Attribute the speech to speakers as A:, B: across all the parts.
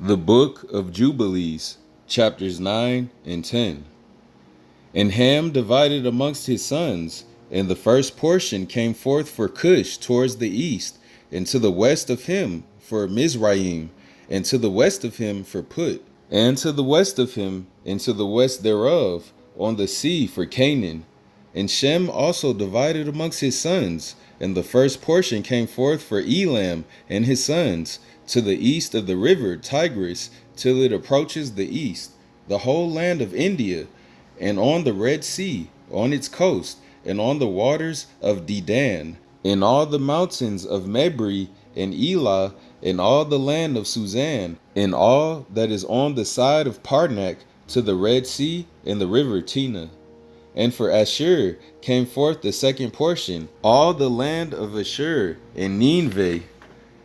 A: The Book of Jubilees, chapters 9 and 10. And Ham divided amongst his sons, and the first portion came forth for Cush towards the east, and to the west of him for Mizraim, and to the west of him for Put, and to the west of him, and to the west thereof, on the sea for Canaan. And Shem also divided amongst his sons, and the first portion came forth for Elam and his sons, to the east of the river Tigris, till it approaches the east, the whole land of India, and on the Red Sea, on its coast, and on the waters of Dedan, in all the mountains of Mebri and Elah, in all the land of Suzan, in all that is on the side of Parnak, to the Red Sea and the river Tina. And for Ashur came forth the second portion, all the land of Ashur, and Nineveh,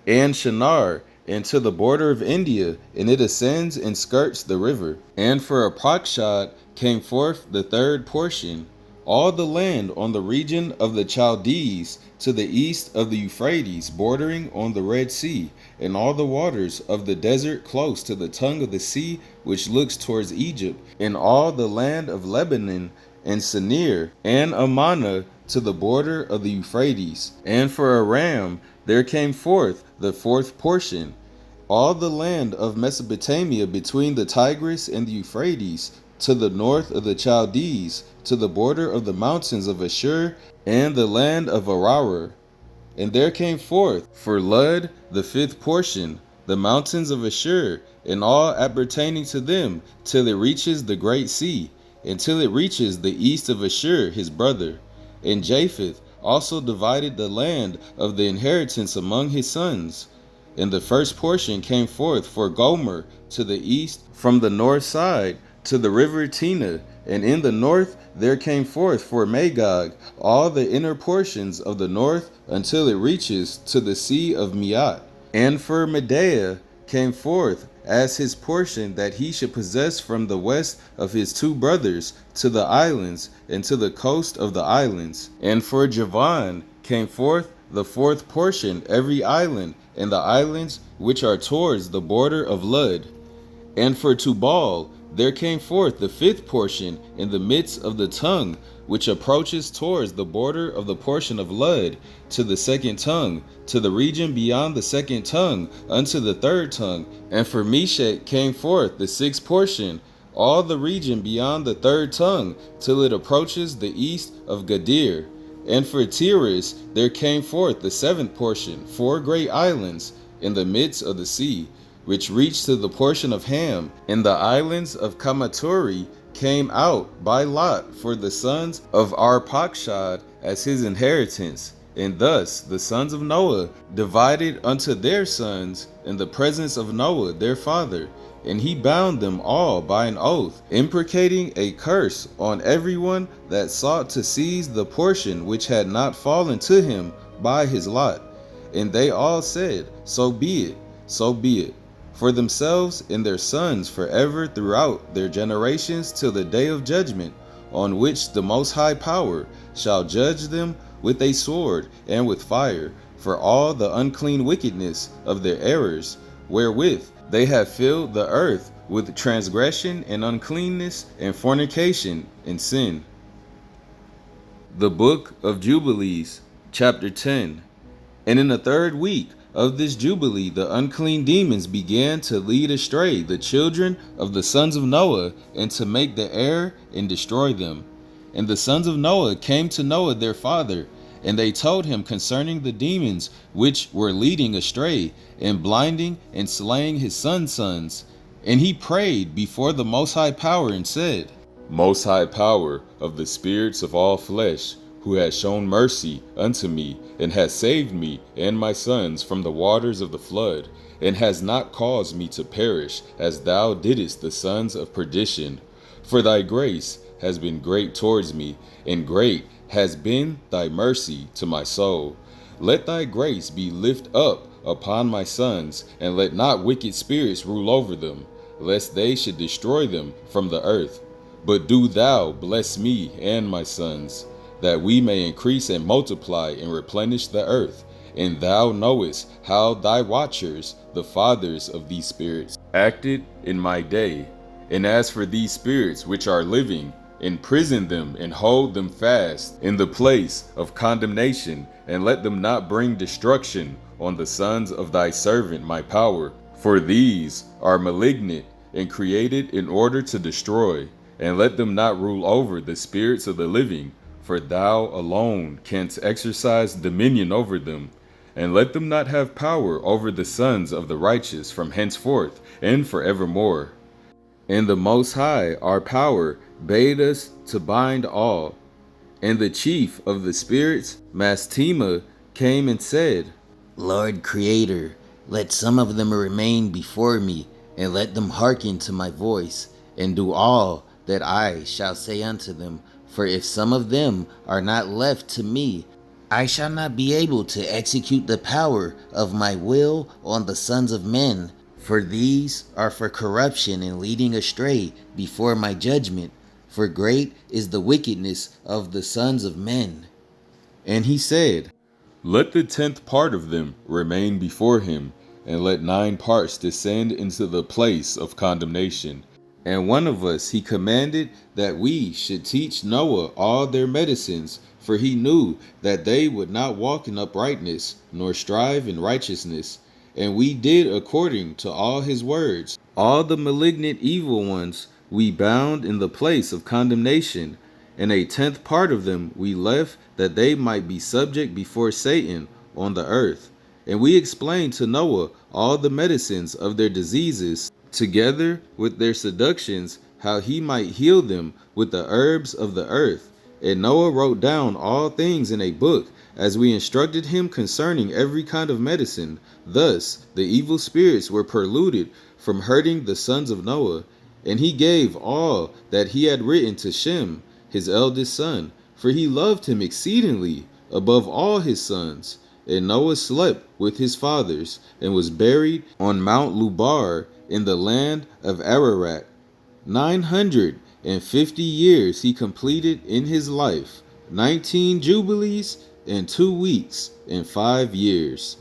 A: and Shinar, and to the border of India, and it ascends and skirts the river. And for Aprakshad came forth the third portion, all the land on the region of the Chaldees, to the east of the Euphrates, bordering on the Red Sea, and all the waters of the desert close to the tongue of the sea, which looks towards Egypt, and all the land of Lebanon, and Sinir, and Ammana, to the border of the Euphrates. And for Aram there came forth the fourth portion, all the land of Mesopotamia between the Tigris and the Euphrates, to the north of the Chaldees, to the border of the mountains of Ashur, and the land of Ararar. And there came forth for Lud the fifth portion, the mountains of Ashur, and all appertaining to them, till it reaches the great sea, until it reaches the east of Ashur his brother. And Japheth also divided the land of the inheritance among his sons. And the first portion came forth for Gomer to the east from the north side to the river Tina, and in the north there came forth for Magog all the inner portions of the north until it reaches to the sea of Miat. And for Medea came forth as his portion that he should possess from the west of his two brothers to the islands and to the coast of the islands. And for Javan came forth the fourth portion, every island, and the islands which are towards the border of Lud. And for Tubal there came forth the fifth portion in the midst of the tongue, which approaches towards the border of the portion of Lud, to the second tongue, to the region beyond the second tongue, unto the third tongue. And for Meshech came forth the sixth portion, all the region beyond the third tongue, till it approaches the east of Gadir. And for Tiras there came forth the seventh portion, 4 great islands in the midst of the sea, which reached to the portion of Ham. And the islands of Kamaturi came out by lot for the sons of Arpachshad as his inheritance. And thus the sons of Noah divided unto their sons in the presence of Noah their father. And he bound them all by an oath, imprecating a curse on everyone that sought to seize the portion which had not fallen to him by his lot. And they all said, So be it, so be it, for themselves and their sons forever throughout their generations till the day of judgment, on which the Most High Power shall judge them with a sword and with fire, for all the unclean wickedness of their errors, wherewith they have filled the earth with transgression and uncleanness and fornication and sin. The Book of Jubilees, chapter 10. And in the third week of this Jubilee, the unclean demons began to lead astray the children of the sons of Noah, and to make the error and destroy them. And the sons of Noah came to Noah their father, and they told him concerning the demons which were leading astray, and blinding and slaying his sons. And he prayed before the Most High Power, and said, Most High Power of the spirits of all flesh, who has shown mercy unto me, and has saved me and my sons from the waters of the flood, and has not caused me to perish, as thou didst the sons of perdition. For thy grace has been great towards me, and great has been thy mercy to my soul. Let thy grace be lift up upon my sons, and let not wicked spirits rule over them, lest they should destroy them from the earth. But do thou bless me and my sons, that we may increase and multiply and replenish the earth. And thou knowest how thy watchers, the fathers of these spirits, acted in my day. And as for these spirits which are living, imprison them and hold them fast in the place of condemnation, and let them not bring destruction on the sons of thy servant my power. For these are malignant and created in order to destroy, and let them not rule over the spirits of the living, for thou alone canst exercise dominion over them. And let them not have power over the sons of the righteous from henceforth and forevermore. And the Most High, our power, bade us to bind all. And the chief of the spirits, Mastema, came and said,
B: Lord Creator, let some of them remain before me, and let them hearken to my voice, and do all that I shall say unto them. For if some of them are not left to me, I shall not be able to execute the power of my will on the sons of men. For these are for corruption and leading astray before my judgment. For great is the wickedness of the sons of men.
A: And he said, Let the 10th part of them remain before him, and let 9 parts descend into the place of condemnation. And one of us he commanded that we should teach Noah all their medicines, for he knew that they would not walk in uprightness, nor strive in righteousness. And we did according to all his words. All the malignant evil ones we bound in the place of condemnation, and a 10th part of them we left that they might be subject before Satan on the earth. And we explained to Noah all the medicines of their diseases, together with their seductions, how he might heal them with the herbs of the earth. And Noah wrote down all things in a book, as we instructed him concerning every kind of medicine. Thus the evil spirits were polluted from hurting the sons of Noah. And he gave all that he had written to Shem, his eldest son, for he loved him exceedingly above all his sons. And Noah slept with his fathers, and was buried on Mount Lubar in the land of Ararat. 950 years he completed in his life, 19 jubilees and 2 weeks and 5 years.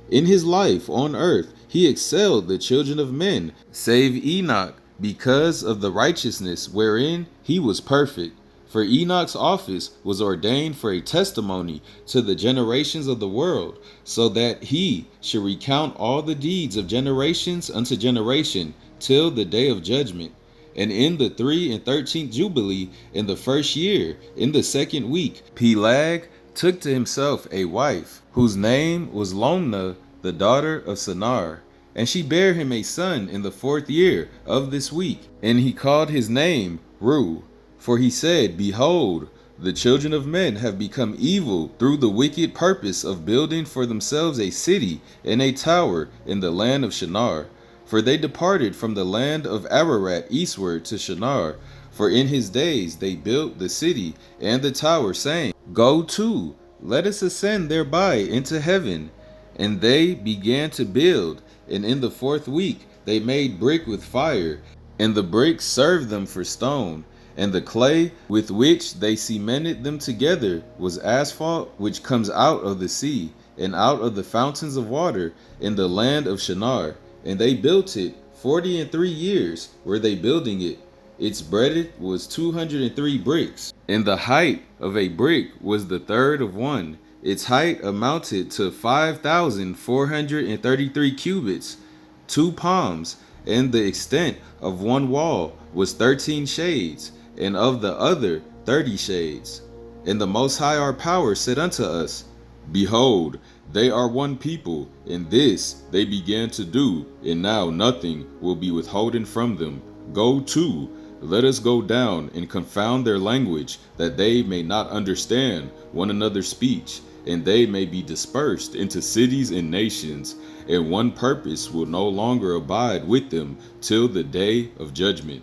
A: In his life on earth he excelled the children of men, save Enoch, because of the righteousness wherein he was perfect. For Enoch's office was ordained for a testimony to the generations of the world, so that he should recount all the deeds of generations unto generation, till the day of judgment. And in the 13th Jubilee, in the 1st year, in the 2nd week, Peleg took to himself a wife, whose name was Lomna, the daughter of Sinar. And she bare him a son in the 4th year of this week. And he called his name Ru. For he said, Behold, the children of men have become evil through the wicked purpose of building for themselves a city and a tower in the land of Shinar. For they departed from the land of Ararat eastward to Shinar. For in his days they built the city and the tower, saying, Go to, let us ascend thereby into heaven. And they began to build, and in the 4th week they made brick with fire, and the bricks served them for stone. And the clay with which they cemented them together was asphalt, which comes out of the sea, and out of the fountains of water in the land of Shinar. And they built it 43 years were they building it. Its breadth was 203 bricks, and the height of a brick was the third of one. Its height amounted to 5,433 cubits, 2 palms, and the extent of one wall was 13 shades, and of the other 30 shades. And the Most High our power said unto us, Behold, they are one people, and this they began to do, and now nothing will be withholden from them. Go to, let us go down and confound their language, that they may not understand one another's speech, and they may be dispersed into cities and nations, and one purpose will no longer abide with them till the day of judgment.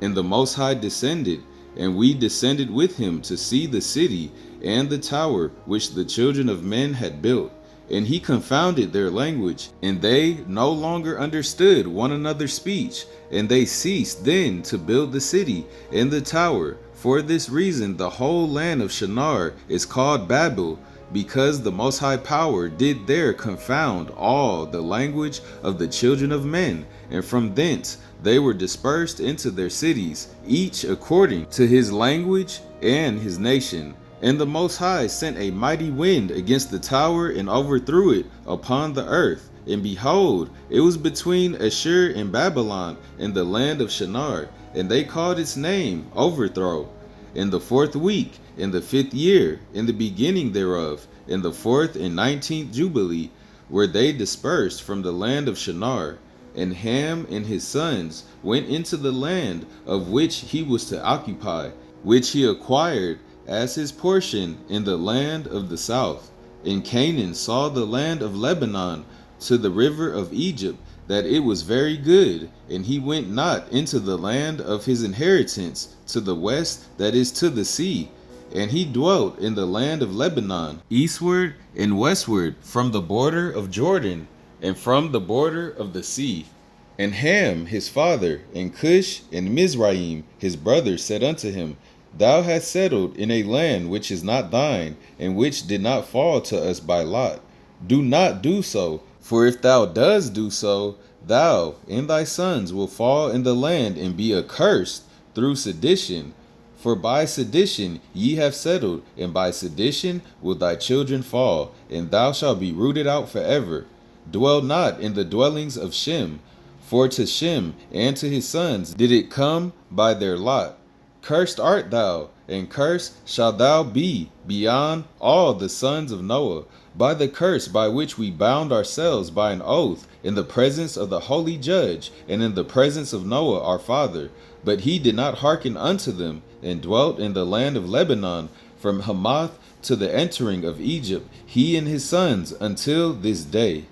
A: And the Most High descended, and we descended with him to see the city and the tower which the children of men had built. And he confounded their language, and they no longer understood one another's speech. And they ceased then to build the city and the tower. For this reason the whole land of Shinar is called Babel, because the Most High Power did there confound all the language of the children of men, and from thence they were dispersed into their cities, each according to his language and his nation. And the Most High sent a mighty wind against the tower and overthrew it upon the earth. And behold, it was between Ashur and Babylon in the land of Shinar, and they called its name Overthrow. In the 4th week, in the 5th year, in the beginning thereof, in the 4th and 19th Jubilee, were they dispersed from the land of Shinar. And Ham and his sons went into the land of which he was to occupy, which he acquired as his portion in the land of the south. And Canaan saw the land of Lebanon to the river of Egypt, that it was very good, and he went not into the land of his inheritance to the west, that is to the sea. And he dwelt in the land of Lebanon, eastward and westward, from the border of Jordan, and from the border of the sea. And Ham his father, and Cush and Mizraim his brother, said unto him, Thou hast settled in a land which is not thine, and which did not fall to us by lot. Do not do so, for if thou dost do so, thou and thy sons will fall in the land and be accursed through sedition. For by sedition ye have settled, and by sedition will thy children fall, and thou shalt be rooted out forever. Dwell not in the dwellings of Shem, for to Shem and to his sons did it come by their lot. Cursed art thou, and cursed shalt thou be beyond all the sons of Noah, by the curse by which we bound ourselves by an oath in the presence of the holy judge, and in the presence of Noah our father. But he did not hearken unto them, and dwelt in the land of Lebanon, from Hamath to the entering of Egypt, he and his sons, until this day.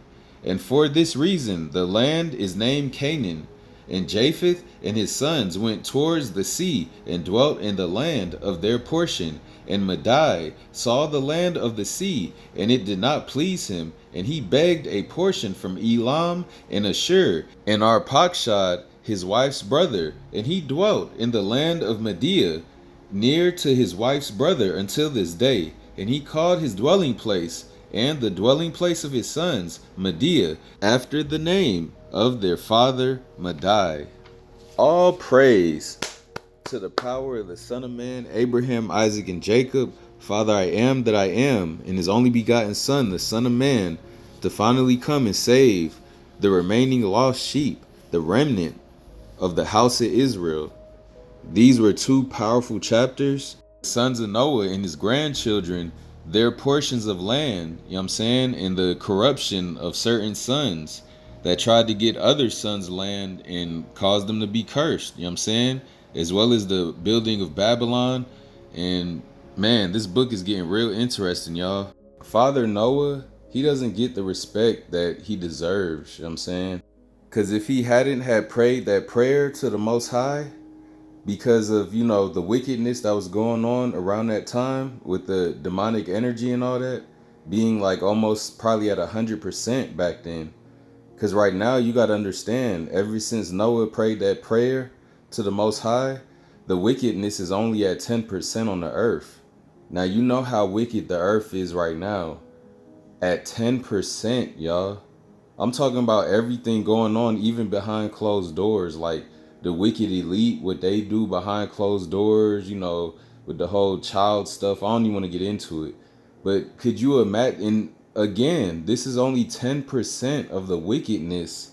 A: And for this reason the land is named Canaan. And Japheth and his sons went towards the sea, and dwelt in the land of their portion. And Madai saw the land of the sea, and it did not please him, and he begged a portion from Elam and Ashur, and Arpachshad his wife's brother, and he dwelt in the land of Media, near to his wife's brother until this day. And he called his dwelling place, and the dwelling place of his sons, Media, after the name of their father Madai. All praise to the power of the Son of Man, Abraham, Isaac, and Jacob. Father, I am that I am, and his only begotten Son, the Son of Man, to finally come and save the remaining lost sheep, the remnant of the house of Israel. These were two powerful chapters. Sons of Noah and his grandchildren, their portions of land, you know what I'm saying, and the corruption of certain sons that tried to get other sons' land and caused them to be cursed, you know what I'm saying, as well as the building of Babylon. And man, this book is getting real interesting, y'all. Father Noah, he doesn't get the respect that he deserves, you know what I'm saying, because if he hadn't had prayed that prayer to the Most High, because of, you know, the wickedness that was going on around that time with the demonic energy and all that, being like almost probably at 100% back then. Because right now you got to understand, ever since Noah prayed that prayer to the Most High, the wickedness is only at 10% on the earth. Now you know how wicked the earth is right now. At 10%, y'all. I'm talking about everything going on even behind closed doors, like the wicked elite, what they do behind closed doors, you know, with the whole child stuff. I don't even want to get into it. But could you imagine, and again, this is only 10% of the wickedness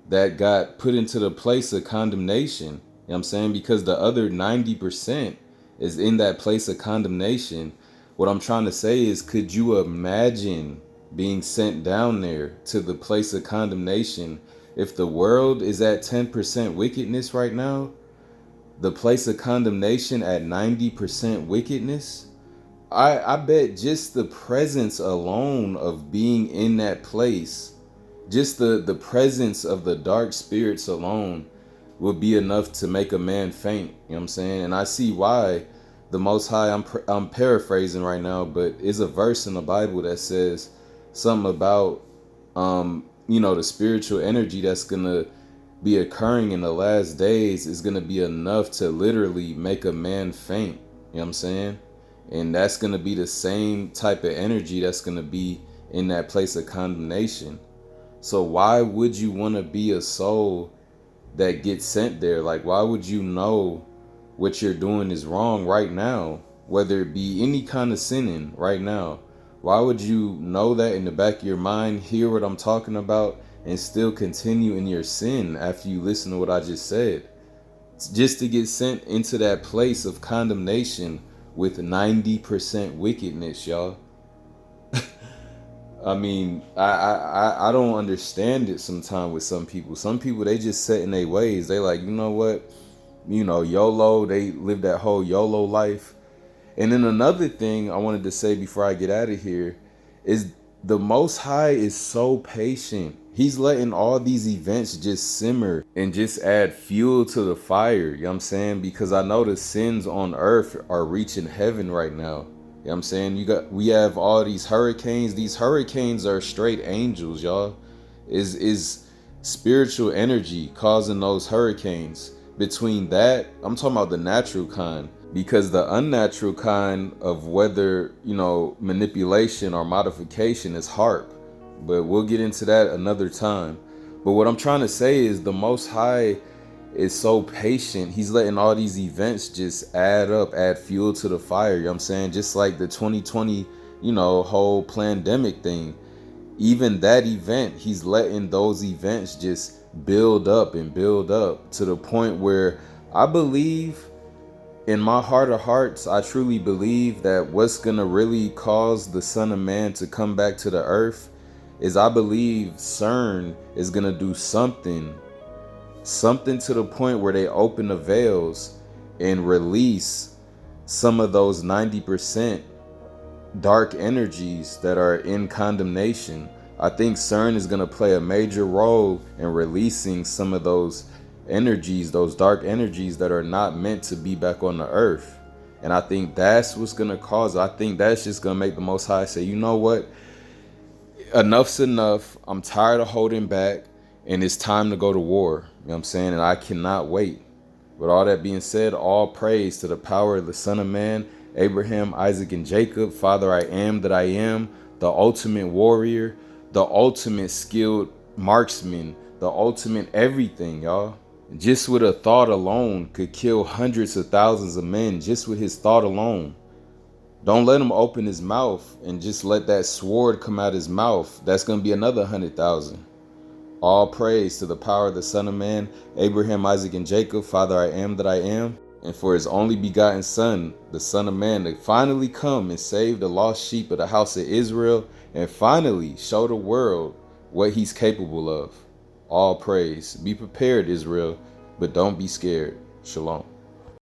A: that got put into the place of condemnation. You know what I'm saying? Because the other 90% is in that place of condemnation. What I'm trying to say is, could you imagine being sent down there to the place of condemnation? If the world is at 10% wickedness right now, the place of condemnation at 90% wickedness, I bet just the presence alone of being in that place, just the presence of the dark spirits alone would be enough to make a man faint. You know what I'm saying? And I see why the Most High, I'm paraphrasing right now, but is a verse in the Bible that says something about you know, the spiritual energy that's gonna be occurring in the last days is gonna be enough to literally make a man faint. You know what I'm saying? And that's going to be the same type of energy that's going to be in that place of condemnation. So why would you want to be a soul that gets sent there? Like, why would you know what you're doing is wrong right now, whether it be any kind of sinning right now? Why would you know that in the back of your mind, hear what I'm talking about, and still continue in your sin after you listen to what I just said? It's just to get sent into that place of condemnation with 90% wickedness, y'all. I mean, I don't understand it sometimes with some people. Some people, they just set in their ways. They like, you know what? YOLO, they live that whole YOLO life. And then another thing I wanted to say before I get out of here is the Most High is so patient. He's letting all these events just simmer and just add fuel to the fire. You know what I'm saying? Because I know the sins on earth are reaching heaven right now. You know what I'm saying? We have all these hurricanes. These hurricanes are straight angels, y'all. Is spiritual energy causing those hurricanes. Between that, I'm talking about the natural kind, because the unnatural kind of weather, manipulation or modification is HARP. But we'll get into that another time. But what I'm trying to say is the Most High is so patient. He's letting all these events just add up, add fuel to the fire. You know what I'm saying? Just like the 2020, whole pandemic thing. Even that event, he's letting those events just build up and build up to the point where I believe, in my heart of hearts, I truly believe that what's going to really cause the Son of Man to come back to the earth is, I believe CERN is going to do something to the point where they open the veils and release some of those 90% dark energies that are in condemnation. I think CERN is going to play a major role in releasing some of those energies, those dark energies that are not meant to be back on the earth. And I think that's what's going to cause it. I think that's just going to make the Most High say, you know what? Enough's enough. I'm tired of holding back, and it's time to go to war. You know what I'm saying? And I cannot wait. With all that being said, all praise to the power of the Son of Man, Abraham, Isaac, and Jacob. Father, I am that I am, the ultimate warrior, the ultimate skilled marksman, the ultimate everything, y'all. Just with a thought alone could kill hundreds of thousands of men, just with his thought alone. Don't let him open his mouth and just let that sword come out his mouth. That's going to be another 100,000. All praise to the power of the Son of Man, Abraham, Isaac, and Jacob. Father, I am that I am. And for his only begotten Son, the Son of Man, to finally come and save the lost sheep of the house of Israel, and finally show the world what he's capable of. All praise. Be prepared, Israel, but don't be scared. Shalom.